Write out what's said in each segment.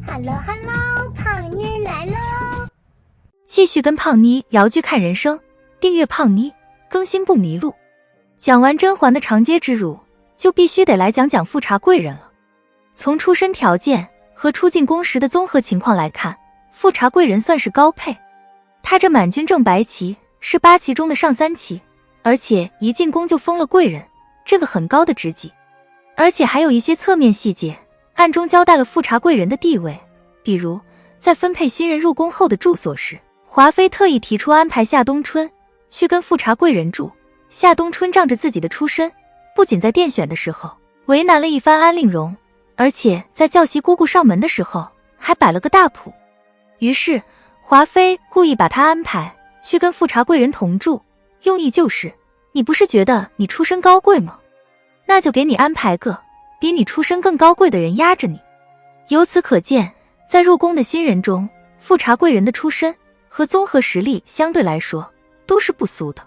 Hello Hello， 胖妮儿来喽！继续跟胖妮聊剧看人生，订阅胖妮，更新不迷路。讲完甄嬛的长街之辱，就必须得来讲讲富察贵人了。从出身条件和出进宫时的综合情况来看，富察贵人算是高配。他这满军正白旗是8旗中的上3旗，而且一进宫就封了贵人，这个很高的职级。而且还有一些侧面细节暗中交代了富察贵人的地位，比如在分配新人入宫后的住所时，华妃特意提出安排夏冬春去跟富察贵人住。夏冬春仗着自己的出身，不仅在殿选的时候为难了一番安令容，而且在教习姑姑上门的时候还摆了个大谱。于是华妃故意把他安排去跟富察贵人同住，用意就是你不是觉得你出身高贵吗？那就给你安排个比你出身更高贵的人压着你。由此可见，在入宫的新人中，富察贵人的出身和综合实力相对来说都是不俗的。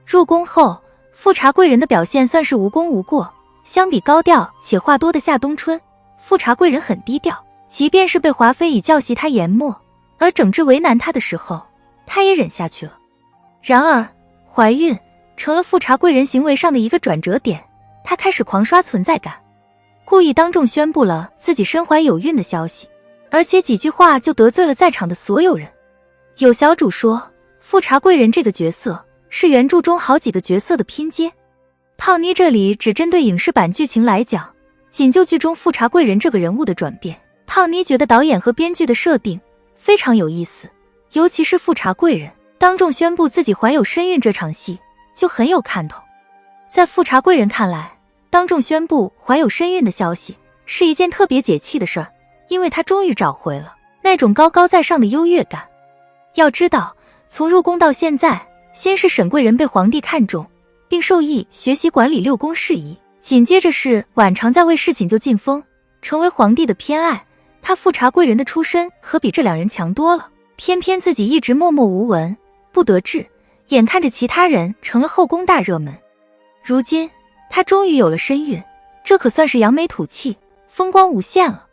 入宫后，富察贵人的表现算是无功无过，相比高调且话多的夏冬春，富察贵人很低调，即便是被华妃以教习他研墨而整治为难他的时候，他也忍下去了。然而怀孕成了富察贵人行为上的一个转折点，他开始狂刷存在感，故意当众宣布了自己身怀有孕的消息，而且几句话就得罪了在场的所有人。有小主说，富察贵人这个角色是原著中好几个角色的拼接。胖妮这里只针对影视版剧情来讲，仅就剧中富察贵人这个人物的转变，胖妮觉得导演和编剧的设定非常有意思，尤其是富察贵人当众宣布自己怀有身孕这场戏就很有看头。在富察贵人看来，当众宣布怀有身孕的消息是一件特别解气的事儿，因为他终于找回了那种高高在上的优越感。要知道，从入宫到现在，先是沈贵人被皇帝看中，并授意学习管理6宫事宜，紧接着是婉常在位侍寝就进封，成为皇帝的偏爱。他富察贵人的出身可比这2人强多了，偏偏自己一直默默无闻，不得志，眼看着其他人成了后宫大热门。如今他终于有了身孕，这可算是扬眉吐气，风光无限了。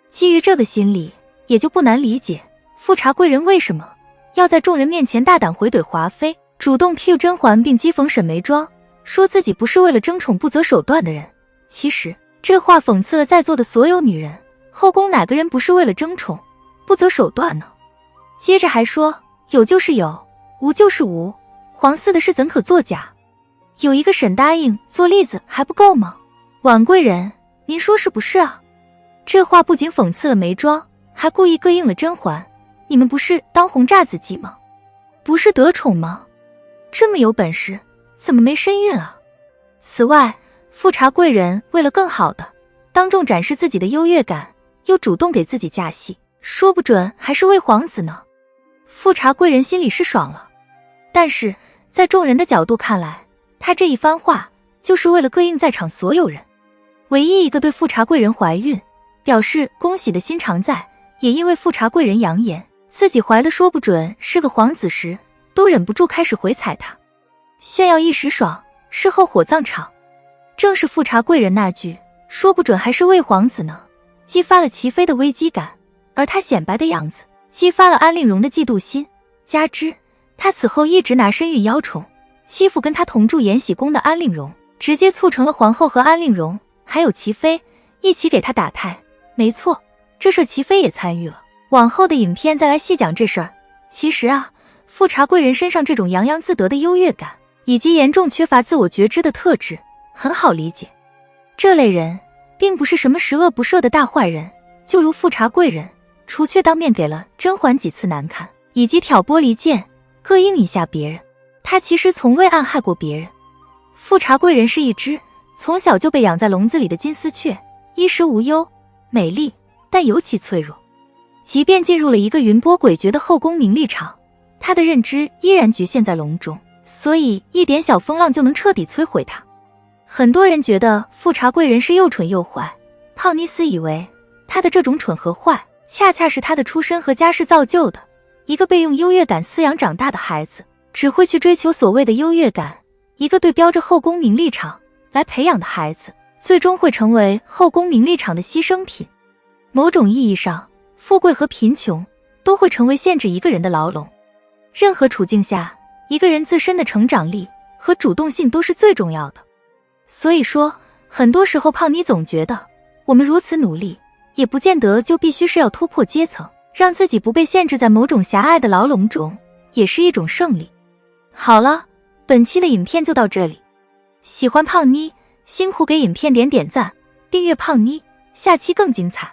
基于这个心理，也就不难理解富察贵人为什么要在众人面前大胆回怼华妃，主动 Q 甄嬛并讥讽沈眉庄，说自己不是为了争宠不择手段的人。其实这话讽刺了在座的所有女人，后宫哪个人不是为了争宠不择手段呢？接着还说有就是有，无就是无，皇嗣的事怎可作假？有一个沈答应做例子还不够吗？婉贵人，您说是不是啊？这话不仅讽刺了眉庄，还故意膈应了甄嬛。你们不是当红炸子鸡吗？不是得宠吗？这么有本事，怎么没身孕啊？此外，富察贵人为了更好的当众展示自己的优越感，又主动给自己加戏，说不准还是为皇子呢。富察贵人心里是爽了，但是在众人的角度看来，他这一番话就是为了膈应在场所有人。唯一一个对富察贵人怀孕表示恭喜的心常在，也因为富察贵人扬言自己怀的说不准是个皇子时，都忍不住开始回踩他，炫耀一时爽，事后火葬场。正是富察贵人那句说不准还是为皇子呢，激发了齐妃的危机感，而他显摆的样子激发了安令容的嫉妒心，加之他此后一直拿身孕邀宠欺负跟他同住延禧宫的安令容，直接促成了皇后和安令容还有齐妃一起给他打胎。没错，这事齐妃也参与了，往后的影片再来细讲这事儿。其实啊，富察贵人身上这种洋洋自得的优越感以及严重缺乏自我觉知的特质很好理解。这类人并不是什么十恶不赦的大坏人，就如富察贵人除却当面给了甄嬛几次难堪以及挑拨离间膈应一下别人，他其实从未暗害过别人。富察贵人是一只从小就被养在笼子里的金丝雀，衣食无忧，美丽但尤其脆弱。即便进入了一个云波诡谲的后宫名利场，他的认知依然局限在笼中，所以一点小风浪就能彻底摧毁他。很多人觉得富察贵人是又蠢又坏，胖妮斯以为他的这种蠢和坏恰恰是他的出身和家世造就的。一个被用优越感饲养长大的孩子，只会去追求所谓的优越感，一个对标着后宫名利场来培养的孩子，最终会成为后宫名利场的牺牲品。某种意义上，富贵和贫穷都会成为限制一个人的牢笼。任何处境下，一个人自身的成长力和主动性都是最重要的。所以说，很多时候胖妮总觉得，我们如此努力，也不见得就必须是要突破阶层，让自己不被限制在某种狭隘的牢笼中，也是一种胜利。好了，本期的影片就到这里。喜欢胖妮，辛苦给影片点赞，订阅胖妮，下期更精彩。